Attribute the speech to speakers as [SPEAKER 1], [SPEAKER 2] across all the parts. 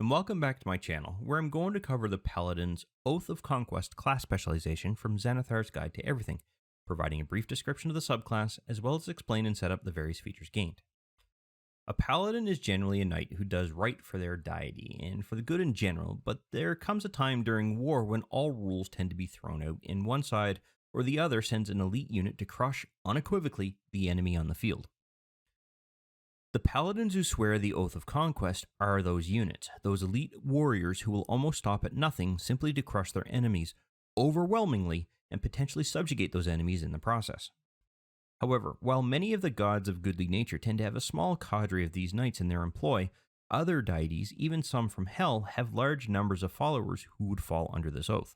[SPEAKER 1] and welcome back to my channel, where I'm going to cover the Paladin's Oath of Conquest class specialization from Xanathar's Guide to Everything, providing a brief description of the subclass, as well as explain and set up the various features gained. A Paladin is generally a knight who does right for their deity, and for the good in general, but there comes a time during war when all rules tend to be thrown out, and one side or the other sends an elite unit to crush, unequivocally, the enemy on the field. The Paladins who swear the Oath of Conquest are those units, those elite warriors who will almost stop at nothing simply to crush their enemies, overwhelmingly, and potentially subjugate those enemies in the process. However, while many of the gods of goodly nature tend to have a small cadre of these knights in their employ, other deities, even some from hell, have large numbers of followers who would fall under this oath.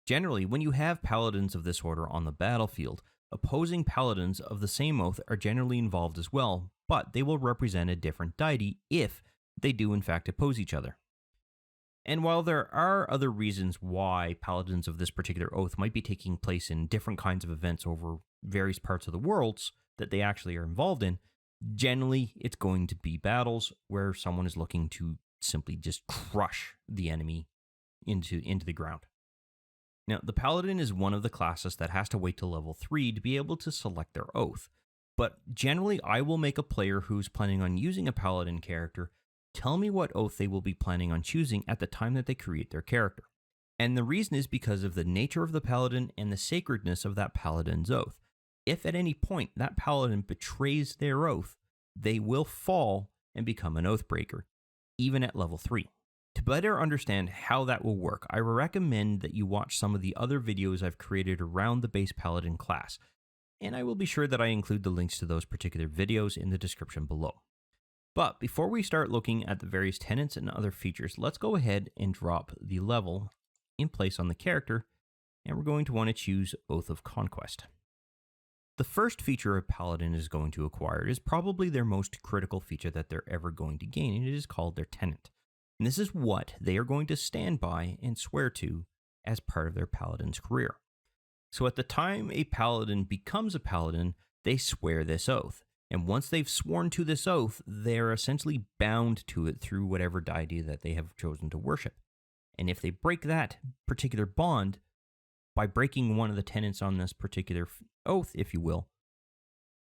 [SPEAKER 1] Generally, when you have paladins of this order on the battlefield, opposing paladins of the same oath are generally involved as well, but they will represent a different deity if they do in fact oppose each other. And while there are other reasons why paladins of this particular oath might be taking place in different kinds of events over various parts of the worlds that they actually are involved in, generally it's going to be battles where someone is looking to simply just crush the enemy into the ground. Now, the Paladin is one of the classes that has to wait till level 3 to be able to select their oath, but generally I will make a player who's planning on using a Paladin character tell me what oath they will be planning on choosing at the time that they create their character. And the reason is because of the nature of the Paladin and the sacredness of that Paladin's oath. If at any point that Paladin betrays their oath, they will fall and become an oathbreaker, even at level 3. To better understand how that will work, I recommend that you watch some of the other videos I've created around the base Paladin class, and I will be sure that I include the links to those particular videos in the description below. But before we start looking at the various tenets and other features, let's go ahead and drop the level in place on the character, and we're going to want to choose Oath of Conquest. The first feature a Paladin is going to acquire is probably their most critical feature that they're ever going to gain, and it is called their tenet. And this is what they are going to stand by and swear to as part of their Paladin's career. So at the time a Paladin becomes a Paladin, they swear this oath. And once they've sworn to this oath, they're essentially bound to it through whatever deity that they have chosen to worship. And if they break that particular bond, by breaking one of the tenets on this particular oath, if you will,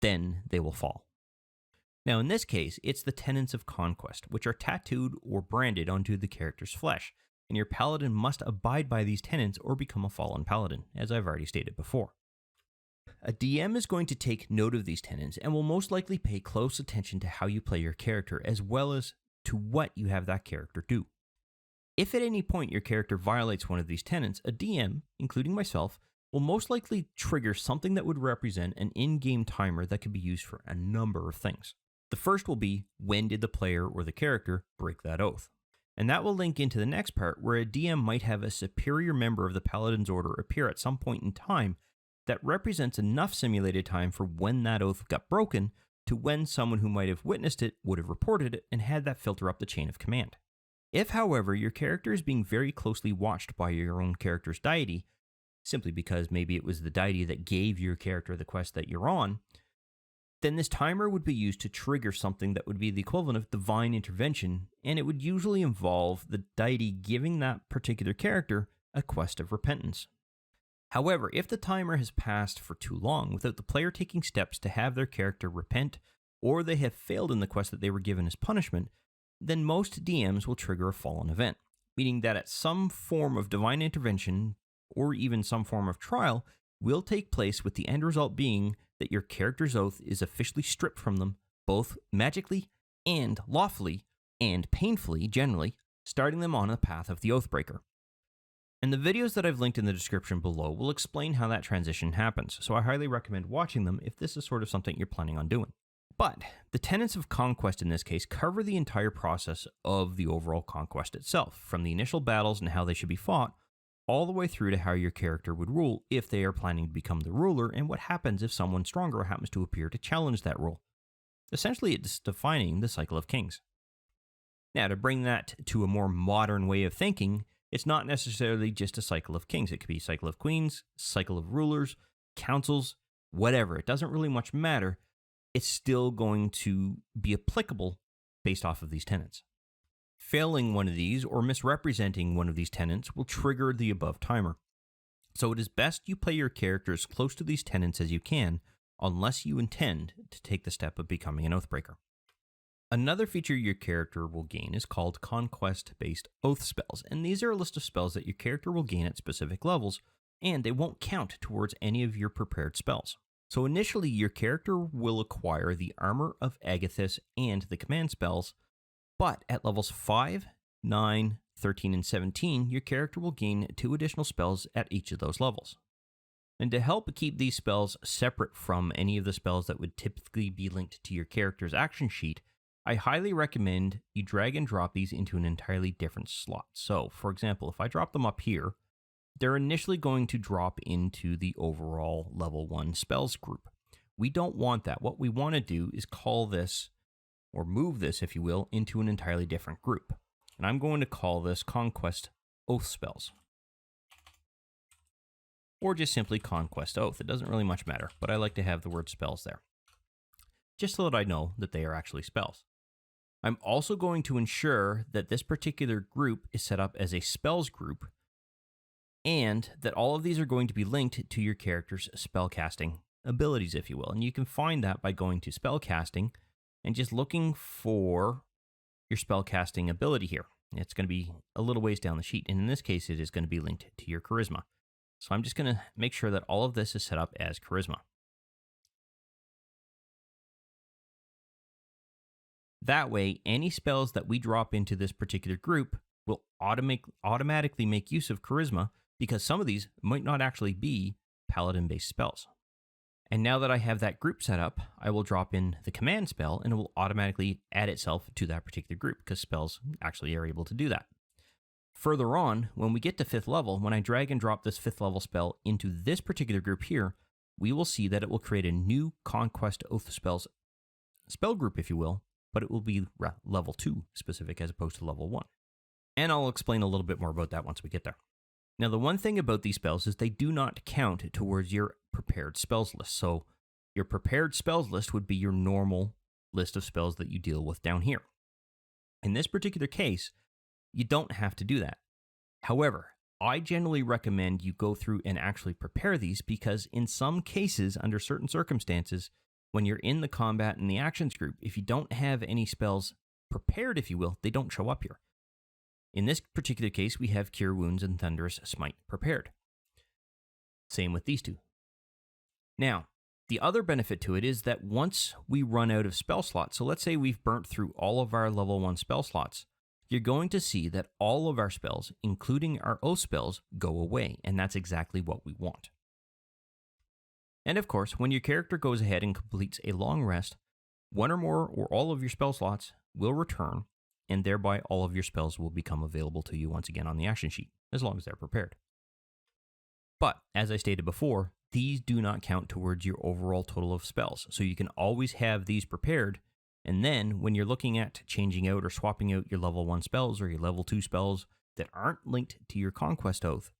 [SPEAKER 1] then they will fall. Now in this case, it's the tenets of conquest, which are tattooed or branded onto the character's flesh, and your paladin must abide by these tenets or become a fallen paladin, as I've already stated before. A DM is going to take note of these tenets and will most likely pay close attention to how you play your character, as well as to what you have that character do. If at any point your character violates one of these tenets, a DM, including myself, will most likely trigger something that would represent an in-game timer that could be used for a number of things. The first will be, when did the player or the character break that oath? And that will link into the next part, where a DM might have a superior member of the Paladin's Order appear at some point in time that represents enough simulated time for when that oath got broken to when someone who might have witnessed it would have reported it and had that filter up the chain of command. If, however, your character is being very closely watched by your own character's deity, simply because maybe it was the deity that gave your character the quest that you're on, then this timer would be used to trigger something that would be the equivalent of divine intervention, and it would usually involve the deity giving that particular character a quest of repentance. However, if the timer has passed for too long without the player taking steps to have their character repent, or they have failed in the quest that they were given as punishment, then most DMs will trigger a fallen event, meaning that at some form of divine intervention, or even some form of trial, will take place, with the end result being that your character's oath is officially stripped from them, both magically and lawfully, and painfully generally, starting them on the path of the Oathbreaker. And the videos that I've linked in the description below will explain how that transition happens, so I highly recommend watching them if this is sort of something you're planning on doing. But the tenets of conquest in this case cover the entire process of the overall conquest itself, from the initial battles and how they should be fought, all the way through to how your character would rule if they are planning to become the ruler, and what happens if someone stronger happens to appear to challenge that rule. Essentially, it's defining the cycle of kings. Now, to bring that to a more modern way of thinking, it's not necessarily just a cycle of kings. It could be a cycle of queens, cycle of rulers, councils, whatever. It doesn't really much matter. It's still going to be applicable based off of these tenets. Failing one of these or misrepresenting one of these tenets will trigger the above timer. So it is best you play your character as close to these tenets as you can, unless you intend to take the step of becoming an Oathbreaker. Another feature your character will gain is called Conquest-based Oath spells, and these are a list of spells that your character will gain at specific levels, and they won't count towards any of your prepared spells. So initially, your character will acquire the Armor of Agathis and the command spells, but at levels 5, 9, 13, and 17, your character will gain 2 additional spells at each of those levels. And to help keep these spells separate from any of the spells that would typically be linked to your character's action sheet, I highly recommend you drag and drop these into an entirely different slot. So, for example, if I drop them up here, they're initially going to drop into the overall level 1 spells group. We don't want that. What we want to do is call this, or move this, if you will, into an entirely different group. And I'm going to call this Conquest Oath Spells. Or just simply Conquest Oath. It doesn't really much matter, but I like to have the word spells there, just so that I know that they are actually spells. I'm also going to ensure that this particular group is set up as a spells group, and that all of these are going to be linked to your character's spellcasting abilities, if you will. And you can find that by going to spellcasting and just looking for your spellcasting ability here. It's going to be a little ways down the sheet, and in this case, it is going to be linked to your charisma. So I'm just going to make sure that all of this is set up as charisma. That way, any spells that we drop into this particular group will automatically make use of charisma, because some of these might not actually be Paladin-based spells. And now that I have that group set up, I will drop in the command spell, and it will automatically add itself to that particular group, because spells actually are able to do that. Further on, when we get to 5th level, when I drag and drop this 5th level spell into this particular group here, we will see that it will create a new Conquest Oath Spells spell group, if you will, but it will be level 2 specific as opposed to level 1. And I'll explain a little bit more about that once we get there. Now, the one thing about these spells is they do not count towards your prepared spells list. So your prepared spells list would be your normal list of spells that you deal with down here. In this particular case, you don't have to do that. However, I generally recommend you go through and actually prepare these, because in some cases, under certain circumstances, when you're in the combat and the actions group, if you don't have any spells prepared, if you will, they don't show up here. In this particular case, we have Cure Wounds and Thunderous Smite prepared. Same with these two. Now, the other benefit to it is that once we run out of spell slots, so let's say we've burnt through all of our level 1 spell slots, you're going to see that all of our spells, including our oath spells, go away, and that's exactly what we want. And of course, when your character goes ahead and completes a long rest, one or more or all of your spell slots will return, and thereby all of your spells will become available to you once again on the action sheet, as long as they're prepared. But, as I stated before, these do not count towards your overall total of spells, so you can always have these prepared, and then when you're looking at changing out or swapping out your level 1 spells or your level 2 spells that aren't linked to your Conquest Oath,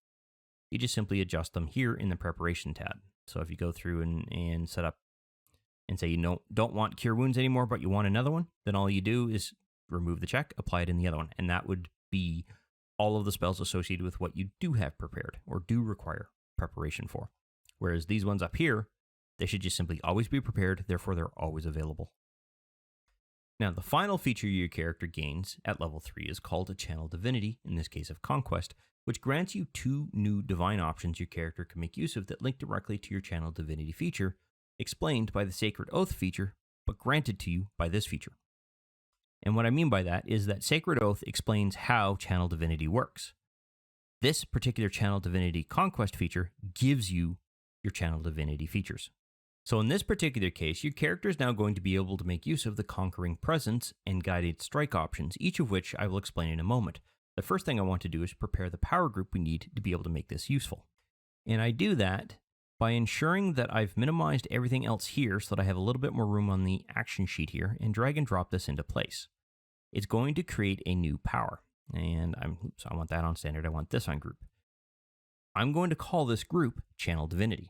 [SPEAKER 1] you just simply adjust them here in the Preparation tab. So if you go through and set up and say you don't want Cure Wounds anymore, but you want another one, then all you do is remove the check, apply it in the other one, and that would be all of the spells associated with what you do have prepared or do require preparation for. Whereas these ones up here, they should just simply always be prepared, therefore they're always available. Now, the final feature your character gains at level 3 is called a Channel Divinity, in this case of Conquest, which grants you 2 new divine options your character can make use of that link directly to your Channel Divinity feature, explained by the Sacred Oath feature, but granted to you by this feature. And what I mean by that is that Sacred Oath explains how Channel Divinity works. This particular Channel Divinity Conquest feature gives you your Channel Divinity features. So in this particular case, your character is now going to be able to make use of the Conquering Presence and Guided Strike options, each of which I will explain in a moment. The first thing I want to do is prepare the power group we need to be able to make this useful. And I do that by ensuring that I've minimized everything else here so that I have a little bit more room on the action sheet here, and drag and drop this into place. It's going to create a new power. And I want that on standard, I want this on group. I'm going to call this group Channel Divinity.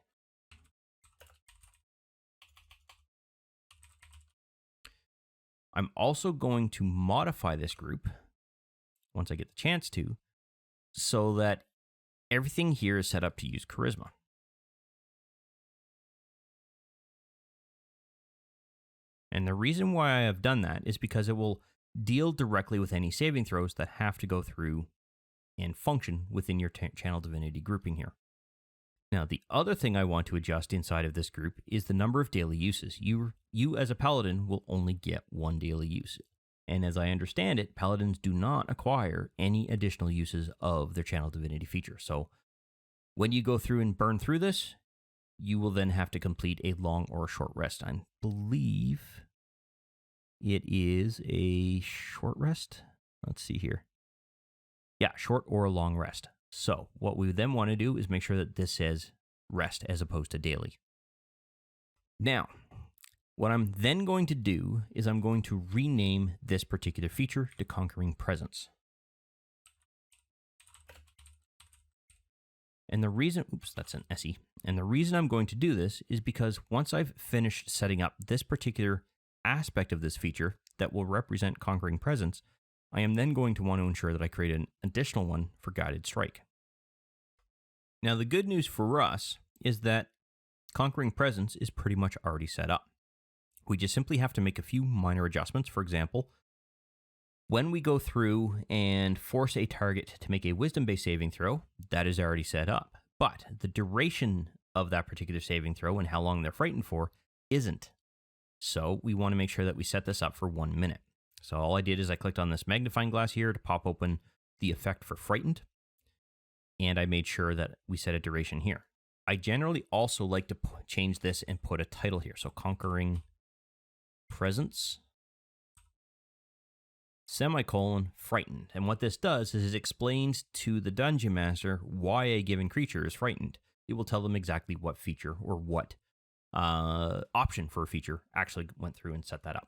[SPEAKER 1] I'm also going to modify this group once I get the chance to, so that everything here is set up to use charisma. And the reason why I have done that is because it will deal directly with any saving throws that have to go through and function within your channel divinity grouping here. Now, the other thing I want to adjust inside of this group is the number of daily uses. You as a paladin will only get one daily use. And as I understand it, paladins do not acquire any additional uses of their channel divinity feature. So when you go through and burn through this, you will then have to complete a long or a short rest. I believe it is a short rest. Let's see here. Yeah, short or a long rest. So what we then want to do is make sure that this says rest as opposed to daily. Now, what I'm then going to do is I'm going to rename this particular feature to Conquering Presence. And the reason, that's an SE. And the reason I'm going to do this is because once I've finished setting up this particular aspect of this feature that will represent Conquering Presence, I am then going to want to ensure that I create an additional one for Guided Strike. Now, the good news for us is that Conquering Presence is pretty much already set up. We just simply have to make a few minor adjustments. For example, when we go through and force a target to make a wisdom-based saving throw, that is already set up. But the duration of that particular saving throw and how long they're frightened for isn't. So we want to make sure that we set this up for 1 minute. So all I did is I clicked on this magnifying glass here to pop open the effect for frightened. And I made sure that we set a duration here. I generally also like to change this and put a title here. So Conquering Presence, semicolon, frightened. And what this does is it explains to the dungeon master why a given creature is frightened. It will tell them exactly what feature or what option for a feature actually went through and set that up.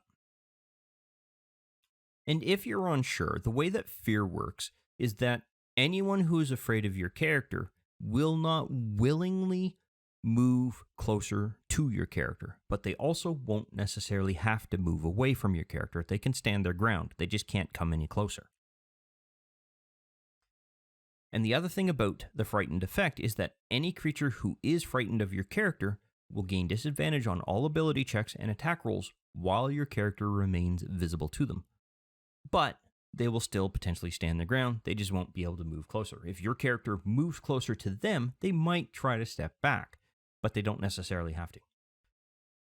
[SPEAKER 1] And if you're unsure, the way that fear works is that anyone who is afraid of your character will not willingly move closer to your character, but they also won't necessarily have to move away from your character. They can stand their ground. They just can't come any closer. And the other thing about the frightened effect is that any creature who is frightened of your character will gain disadvantage on all ability checks and attack rolls while your character remains visible to them. But they will still potentially stand their ground. They just won't be able to move closer. If your character moves closer to them, they might try to step back, but they don't necessarily have to.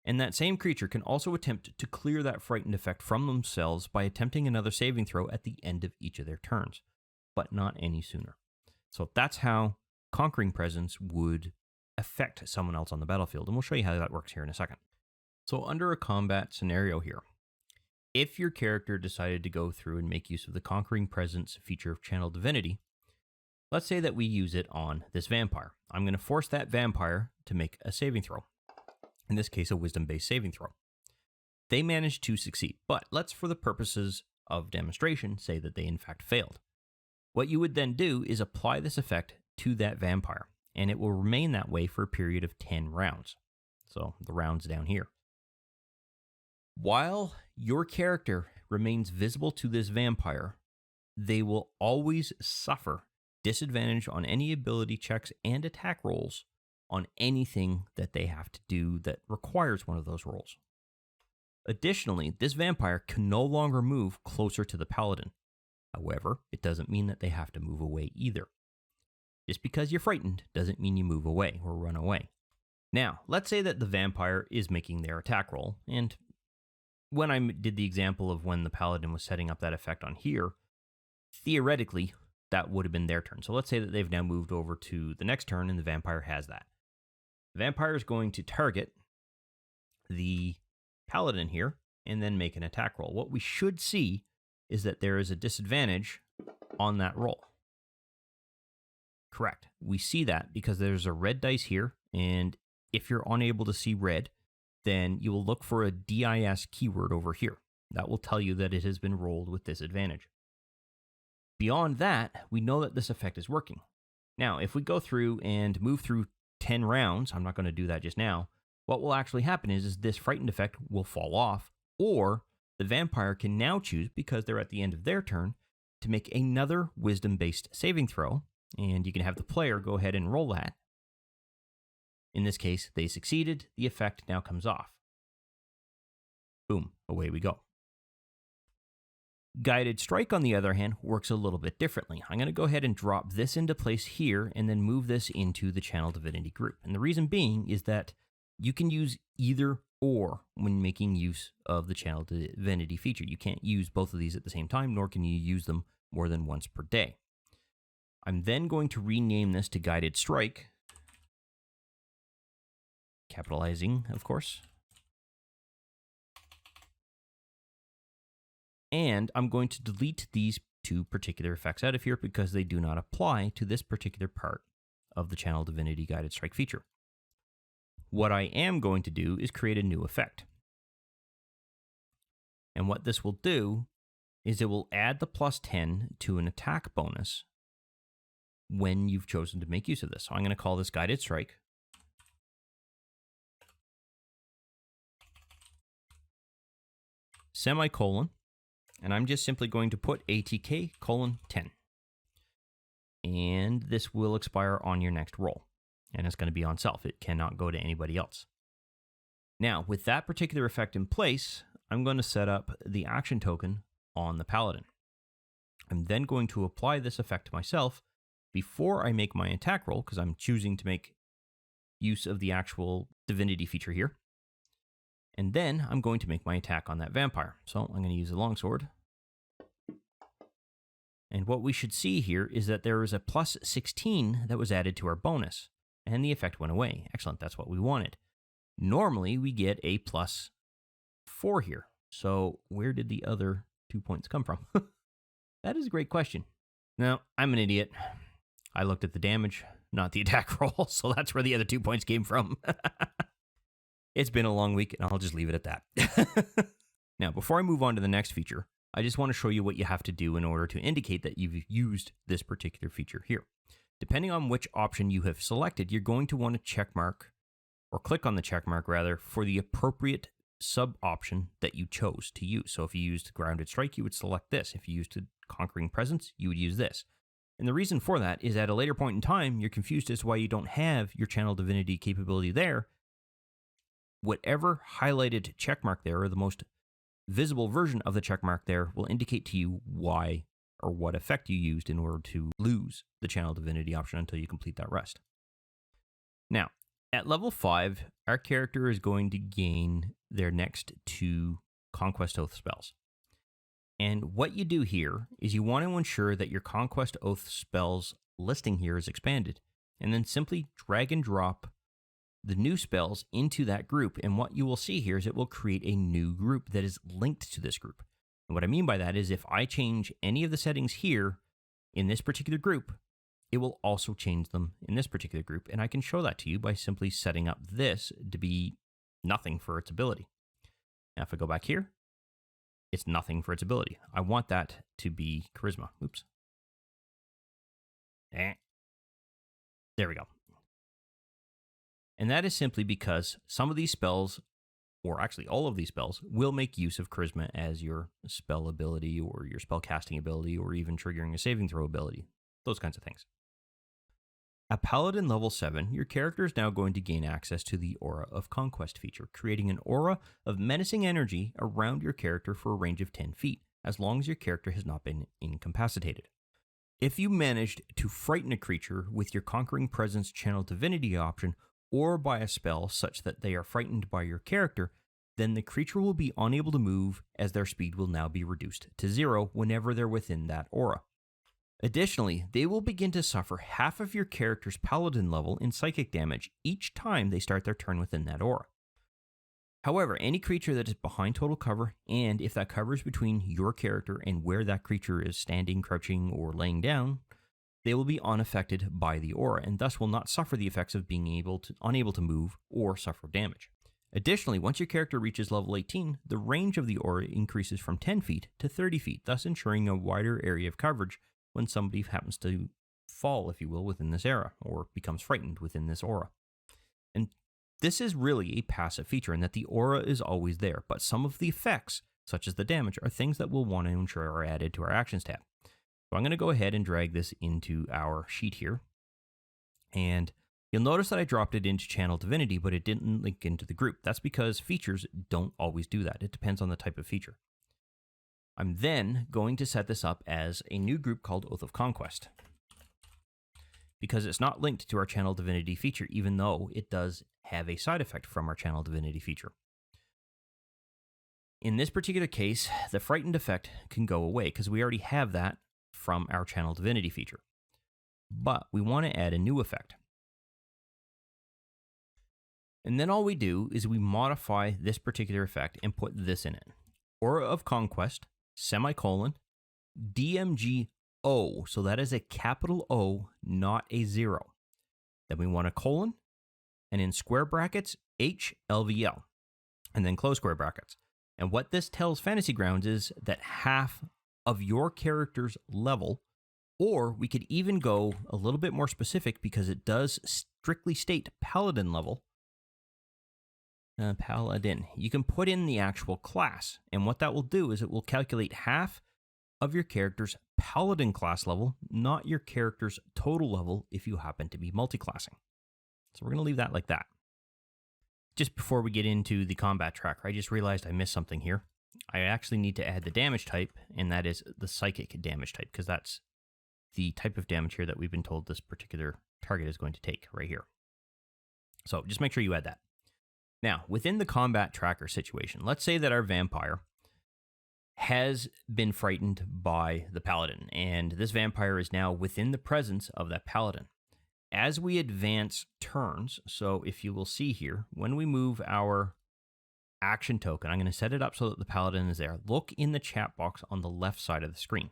[SPEAKER 1] And that same creature can also attempt to clear that frightened effect from themselves by attempting another saving throw at the end of each of their turns, but not any sooner. So that's how Conquering Presence would affect someone else on the battlefield, and we'll show you how that works here in a second. So under a combat scenario here, if your character decided to go through and make use of the Conquering Presence feature of Channel Divinity, let's say that we use it on this vampire. I'm going to force that vampire to make a saving throw. In this case, a wisdom-based saving throw. They managed to succeed, but let's, for the purposes of demonstration, say that they in fact failed. What you would then do is apply this effect to that vampire, and it will remain that way for a period of 10 rounds. So the rounds down here. While your character remains visible to this vampire, they will always suffer disadvantage on any ability checks and attack rolls on anything that they have to do that requires one of those rolls. Additionally, this vampire can no longer move closer to the paladin. However, it doesn't mean that they have to move away either. Just because you're frightened doesn't mean you move away or run away. Now, let's say that the vampire is making their attack roll, and when I did the example of when the paladin was setting up that effect on here, theoretically, that would have been their turn. So let's say that they've now moved over to the next turn and the vampire has that. The vampire is going to target the paladin here and then make an attack roll. What we should see is that there is a disadvantage on that roll. Correct. We see that because there's a red dice here, and if you're unable to see red, then you will look for a DIS keyword over here. That will tell you that it has been rolled with disadvantage. Beyond that, we know that this effect is working. Now, if we go through and move through 10 rounds, I'm not going to do that just now, what will actually happen is this frightened effect will fall off, or the vampire can now choose, because they're at the end of their turn, to make another wisdom-based saving throw, and you can have the player go ahead and roll that. In this case, they succeeded. The effect now comes off. Boom, away we go. Guided Strike, on the other hand, works a little bit differently. I'm going to go ahead and drop this into place here and then move this into the Channel Divinity group. And the reason being is that you can use either or when making use of the Channel Divinity feature. You can't use both of these at the same time, nor can you use them more than once per day. I'm then going to rename this to Guided Strike, capitalizing, of course. And I'm going to delete these two particular effects out of here because they do not apply to this particular part of the Channel Divinity Guided Strike feature. What I am going to do is create a new effect. And what this will do is it will add the +10 to an attack bonus when you've chosen to make use of this. So I'm going to call this Guided Strike. Semicolon. And I'm just simply going to put ATK :10. And this will expire on your next roll. And it's going to be on self. It cannot go to anybody else. Now, with that particular effect in place, I'm going to set up the action token on the Paladin. I'm then going to apply this effect to myself before I make my attack roll, because I'm choosing to make use of the actual Divinity feature here. And then I'm going to make my attack on that vampire. So I'm going to use the longsword. And what we should see here is that there is a +16 that was added to our bonus. And the effect went away. Excellent, that's what we wanted. Normally, we get a +4 here. So where did the other 2 points come from? That is a great question. Now, I'm an idiot. I looked at the damage, not the attack roll. So that's where the other 2 points came from. It's been a long week, and I'll just leave it at that. Now, before I move on to the next feature, I just want to show you what you have to do in order to indicate that you've used this particular feature here. Depending on which option you have selected, you're going to want to check mark, or click on the check mark rather, for the appropriate sub-option that you chose to use. So if you used Grounded Strike, you would select this. If you used Conquering Presence, you would use this. And the reason for that is at a later point in time, you're confused as to why you don't have your Channel Divinity capability there. Whatever highlighted checkmark there, or the most visible version of the checkmark there, will indicate to you why or what effect you used in order to lose the Channel Divinity option until you complete that rest. Now, at level 5, our character is going to gain their next 2 Conquest Oath spells. And what you do here is you want to ensure that your Conquest Oath spells listing here is expanded, and then simply drag and drop the new spells into that group. And what you will see here is it will create a new group that is linked to this group. And what I mean by that is if I change any of the settings here in this particular group, it will also change them in this particular group. And I can show that to you by simply setting up this to be nothing for its ability. Now, if I go back here, it's nothing for its ability. I want that to be charisma. Oops. There we go. And that is simply because some of these spells, or actually all of these spells, will make use of charisma as your spell ability or your spell casting ability or even triggering a saving throw ability. Those kinds of things. At Paladin level 7, your character is now going to gain access to the Aura of Conquest feature, creating an aura of menacing energy around your character for a range of 10 feet, as long as your character has not been incapacitated. If you managed to frighten a creature with your Conquering Presence Channel Divinity option, or by a spell such that they are frightened by your character, then the creature will be unable to move, as their speed will now be reduced to 0 whenever they're within that aura. Additionally, they will begin to suffer half of your character's Paladin level in psychic damage each time they start their turn within that aura. However, any creature that is behind total cover, and if that cover is between your character and where that creature is standing, crouching, or laying down, they will be unaffected by the aura, and thus will not suffer the effects of being unable to move or suffer damage. Additionally, once your character reaches level 18, the range of the aura increases from 10 feet to 30 feet, thus ensuring a wider area of coverage when somebody happens to fall, if you will, within this area, or becomes frightened within this aura. And this is really a passive feature in that the aura is always there, but some of the effects, such as the damage, are things that we'll want to ensure are added to our Actions tab. So I'm going to go ahead and drag this into our sheet here. And you'll notice that I dropped it into Channel Divinity, but it didn't link into the group. That's because features don't always do that. It depends on the type of feature. I'm then going to set this up as a new group called Oath of Conquest, because it's not linked to our Channel Divinity feature, even though it does have a side effect from our Channel Divinity feature. In this particular case, the Frightened effect can go away because we already have that from our Channel Divinity feature. But we want to add a new effect. And then all we do is we modify this particular effect and put this in it. Aura of Conquest, semicolon, DMG O. So that is a capital O, not a 0. Then we want a colon, and in square brackets, HLVL, and then close square brackets. And what this tells Fantasy Grounds is that half of your character's level, or we could even go a little bit more specific because it does strictly state Paladin level. Paladin. You can put in the actual class, and what that will do is it will calculate half of your character's Paladin class level, not your character's total level if you happen to be multiclassing. So we're going to leave that like that. Just before we get into the combat tracker, I just realized I missed something here. I actually need to add the damage type, and that is the psychic damage type, because that's the type of damage here that we've been told this particular target is going to take right here. So just make sure you add that. Now, within the combat tracker situation, let's say that our vampire has been frightened by the paladin, and this vampire is now within the presence of that paladin. As we advance turns, so if you will see here, when we move our action token, I'm going to set it up so that the paladin is there. Look in the chat box on the left side of the screen.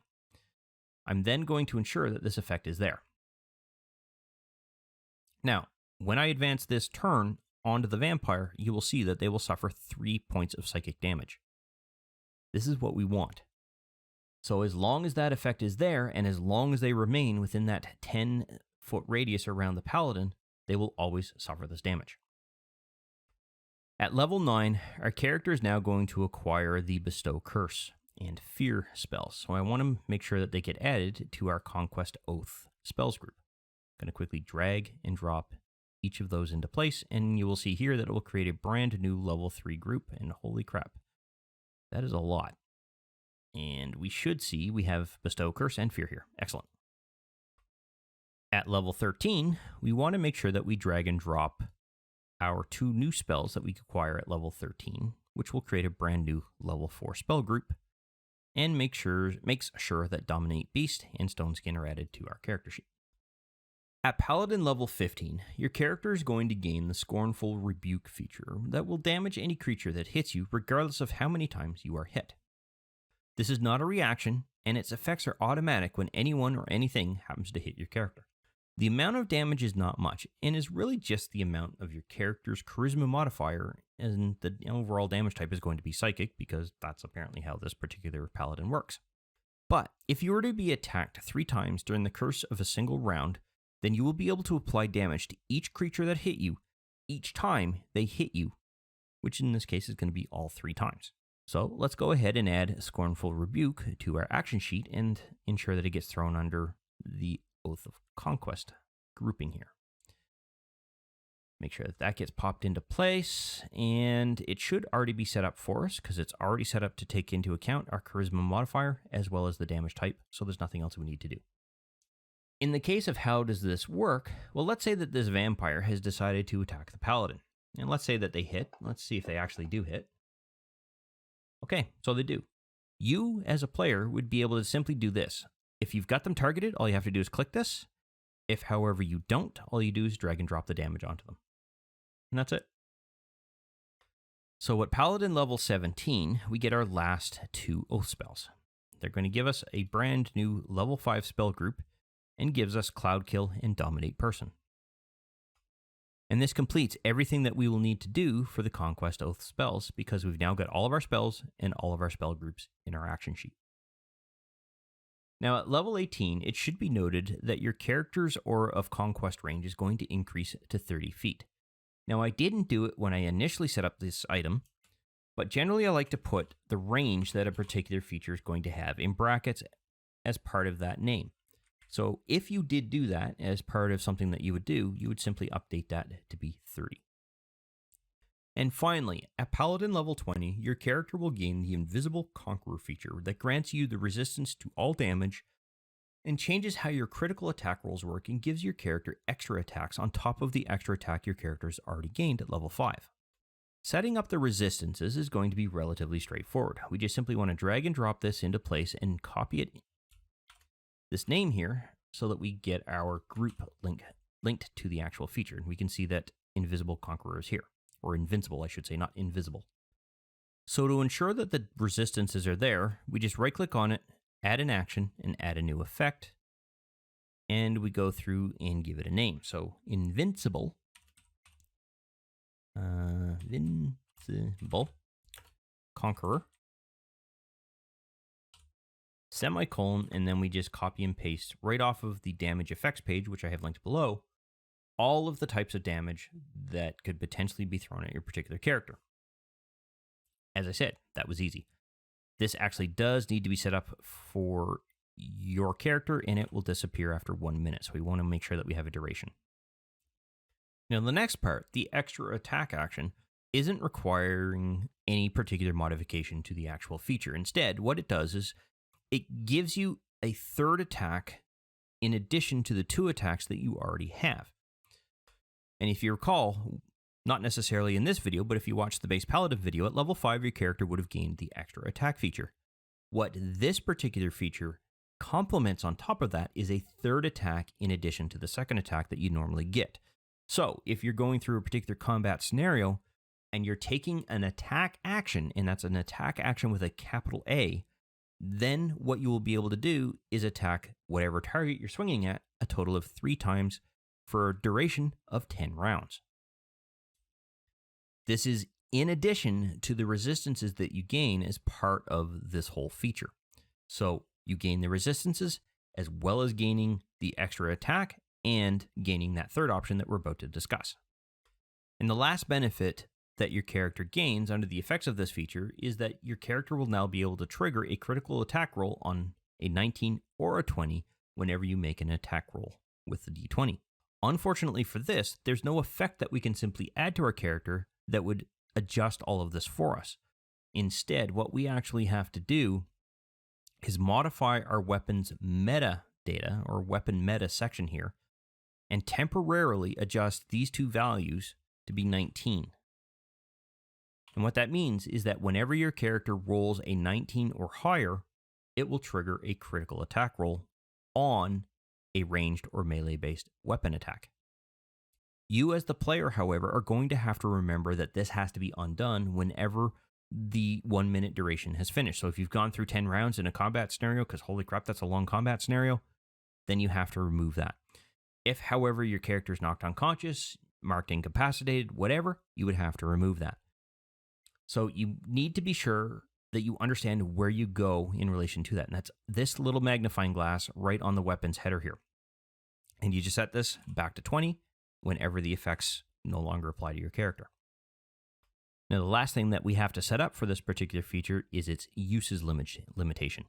[SPEAKER 1] I'm then going to ensure that this effect is there. Now, when I advance this turn onto the vampire, you will see that they will suffer 3 points of psychic damage. This is what we want. So as long as that effect is there, and as long as they remain within that 10-foot radius around the paladin, they will always suffer this damage. At level 9, our character is now going to acquire the Bestow Curse and Fear spells. So I want to make sure that they get added to our Conquest Oath spells group. I'm going to quickly drag and drop each of those into place, and you will see here that it will create a brand new level 3 group, and holy crap, that is a lot. And we should see we have Bestow Curse and Fear here. Excellent. At level 13, we want to make sure that we drag and drop our 2 new spells that we acquire at level 13, which will create a brand new level 4 spell group, and makes sure that Dominate Beast and Stone Skin are added to our character sheet. At Paladin level 15, your character is going to gain the Scornful Rebuke feature that will damage any creature that hits you regardless of how many times you are hit. This is not a reaction, and its effects are automatic when anyone or anything happens to hit your character. The amount of damage is not much, and is really just the amount of your character's charisma modifier, and the overall damage type is going to be psychic, because that's apparently how this particular paladin works. But if you were to be attacked 3 times during the course of a single round, then you will be able to apply damage to each creature that hit you each time they hit you, which in this case is going to be all 3 times. So let's go ahead and add Scornful Rebuke to our action sheet and ensure that it gets thrown under the Oath of Conquest grouping here. Make sure that gets popped into place, and it should already be set up for us because it's already set up to take into account our charisma modifier as well as the damage type, so there's nothing else we need to do. In the case of how does this work, well, let's say that this vampire has decided to attack the paladin. And let's say that they hit. Let's see if they actually do hit. Okay, so they do. You, as a player, would be able to simply do this. If you've got them targeted, all you have to do is click this. If, however, you don't, all you do is drag and drop the damage onto them. And that's it. So at Paladin level 17, we get our last 2 Oath spells. They're going to give us a brand new level 5 spell group, and gives us Cloud Kill and Dominate Person. And this completes everything that we will need to do for the Conquest Oath spells, because we've now got all of our spells and all of our spell groups in our action sheet. Now at level 18, it should be noted that your character's Aura of Conquest range is going to increase to 30 feet. Now I didn't do it when I initially set up this item, but generally I like to put the range that a particular feature is going to have in brackets, as part of that name. So if you did do that as part of something that you would do, you would simply update that to be 30. And finally, at Paladin level 20, your character will gain the Invincible Conqueror feature that grants you the resistance to all damage and changes how your critical attack rolls work and gives your character extra attacks on top of the extra attack your character has already gained at level 5. Setting up the resistances is going to be relatively straightforward. We just simply want to drag and drop this into place and copy it, this name here, so that we get our group linked to the actual feature. And we can see that Invisible Conqueror is here. Or invincible, I should say, not invisible. So to ensure that the resistances are there, we just right-click on it, add an action, and add a new effect. And we go through and give it a name. So Invincible, Conqueror, semicolon, and then we just copy and paste right off of the damage effects page, which I have linked below, all of the types of damage that could potentially be thrown at your particular character. As I said, that was easy. This actually does need to be set up for your character, and it will disappear after 1 minute. So we want to make sure that we have a duration. Now, the next part, the extra attack action, isn't requiring any particular modification to the actual feature. Instead, what it does is it gives you a third attack in addition to the 2 attacks that you already have. And if you recall, not necessarily in this video, but if you watch the base Paladin video, at level 5, your character would have gained the extra attack feature. What this particular feature complements on top of that is a third attack in addition to the second attack that you normally get. So if you're going through a particular combat scenario and you're taking an attack action, and that's an attack action with a capital A, then what you will be able to do is attack whatever target you're swinging at a total of 3 times for a duration of 10 rounds. This is in addition to the resistances that you gain as part of this whole feature. So you gain the resistances as well as gaining the extra attack and gaining that third option that we're about to discuss. And the last benefit that your character gains under the effects of this feature is that your character will now be able to trigger a critical attack roll on a 19 or a 20 whenever you make an attack roll with the d20. Unfortunately for this, there's no effect that we can simply add to our character that would adjust all of this for us. Instead, what we actually have to do is modify our weapons meta data, or weapon meta section here, and temporarily adjust these 2 values to be 19. And what that means is that whenever your character rolls a 19 or higher, it will trigger a critical attack roll on a ranged or melee-based weapon attack. You as the player, however, are going to have to remember that this has to be undone whenever the 1 minute duration has finished. So if you've gone through 10 rounds in a combat scenario, because holy crap, that's a long combat scenario, then you have to remove that. If, however, your character is knocked unconscious, marked incapacitated, whatever, you would have to remove that. So you need to be sure that you understand where you go in relation to that. And that's this little magnifying glass right on the weapon's header here. And you just set this back to 20 whenever the effects no longer apply to your character. Now, the last thing that we have to set up for this particular feature is its uses limitation.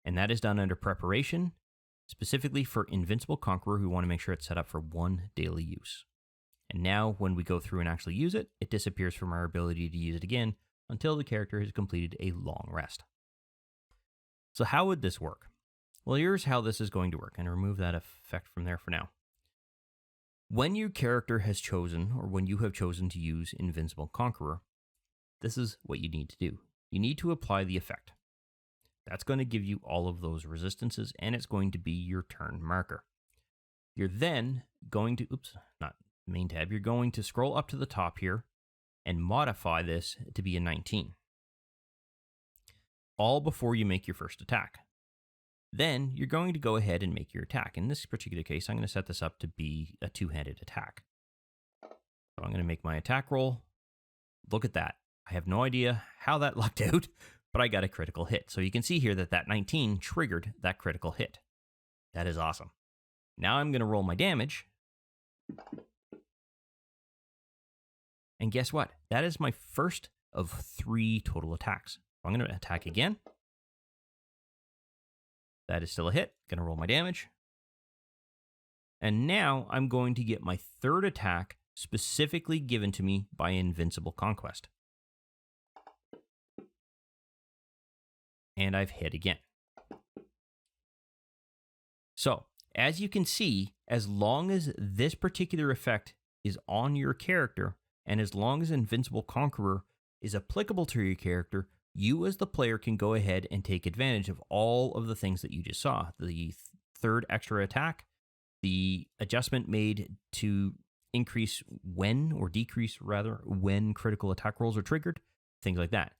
[SPEAKER 1] And that is done under preparation, specifically for Invincible Conqueror, who want to make sure it's set up for 1 daily use. And now when we go through and actually use it, it disappears from our ability to use it again until the character has completed a long rest. So how would this work? Well, here's how this is going to work, and remove that effect from there for now. When your character has chosen, or when you have chosen to use Invincible Conqueror, this is what you need to do. You need to apply the effect. That's going to give you all of those resistances, and it's going to be your turn marker. You're then going to, not main tab, you're going to scroll up to the top here and modify this to be a 19. All before you make your first attack. Then you're going to go ahead and make your attack. In this particular case, I'm going to set this up to be a 2-handed attack. So I'm going to make my attack roll. Look at that. I have no idea how that lucked out, but I got a critical hit. So you can see here that that 19 triggered that critical hit. That is awesome. Now I'm going to roll my damage. And guess what? That is my first of 3 total attacks. I'm going to attack again. That is still a hit. Gonna roll my damage. And now I'm going to get my third attack specifically given to me by Invincible Conquest. And I've hit again. So, as you can see, as long as this particular effect is on your character, and as long as Invincible Conqueror is applicable to your character, you as the player can go ahead and take advantage of all of the things that you just saw. The third extra attack, the adjustment made to increase when, or decrease rather, when critical attack rolls are triggered, things like that.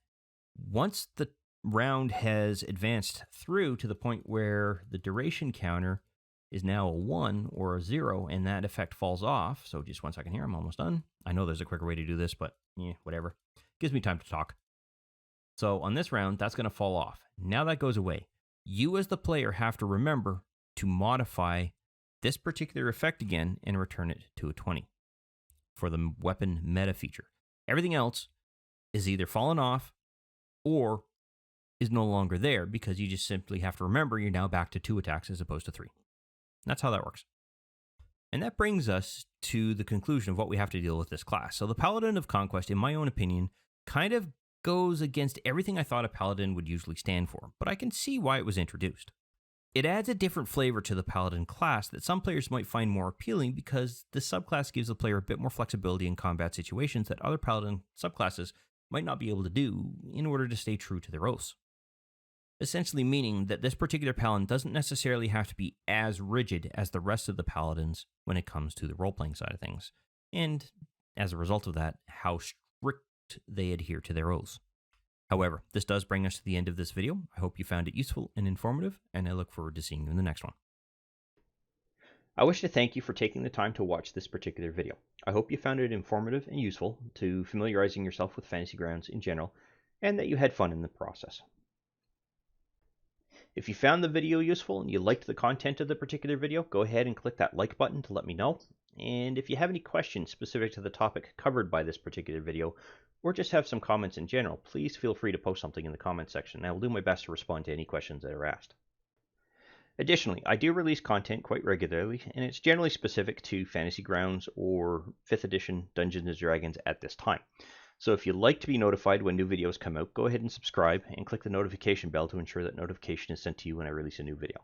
[SPEAKER 1] Once the round has advanced through to the point where the duration counter is now a 1 or a 0, and that effect falls off. So just 1 second here, I'm almost done. I know there's a quicker way to do this, but whatever. Gives me time to talk. So on this round, that's going to fall off. Now that goes away. You as the player have to remember to modify this particular effect again and return it to a 20 for the weapon meta feature. Everything else is either fallen off or is no longer there, because you just simply have to remember you're now back to 2 attacks as opposed to 3. That's how that works. And that brings us to the conclusion of what we have to deal with this class. So the Paladin of Conquest, in my own opinion, kind of goes against everything I thought a Paladin would usually stand for, but I can see why it was introduced. It adds a different flavor to the Paladin class that some players might find more appealing, because the subclass gives the player a bit more flexibility in combat situations that other Paladin subclasses might not be able to do in order to stay true to their oaths. Essentially meaning that this particular Paladin doesn't necessarily have to be as rigid as the rest of the Paladins when it comes to the role-playing side of things, and as a result of that, how strict they adhere to their oaths. However, this does bring us to the end of this video. I hope you found it useful and informative, and I look forward to seeing you in the next one. I wish to thank you for taking the time to watch this particular video. I hope you found it informative and useful to familiarizing yourself with Fantasy Grounds in general, and that you had fun in the process. If you found the video useful and you liked the content of the particular video, go ahead and click that like button to let me know. And if you have any questions specific to the topic covered by this particular video, or just have some comments in general, please feel free to post something in the comments section, and I will do my best to respond to any questions that are asked. Additionally, I do release content quite regularly, and it's generally specific to Fantasy Grounds or 5th edition Dungeons & Dragons at this time. So if you'd like to be notified when new videos come out, go ahead and subscribe and click the notification bell to ensure that notification is sent to you when I release a new video.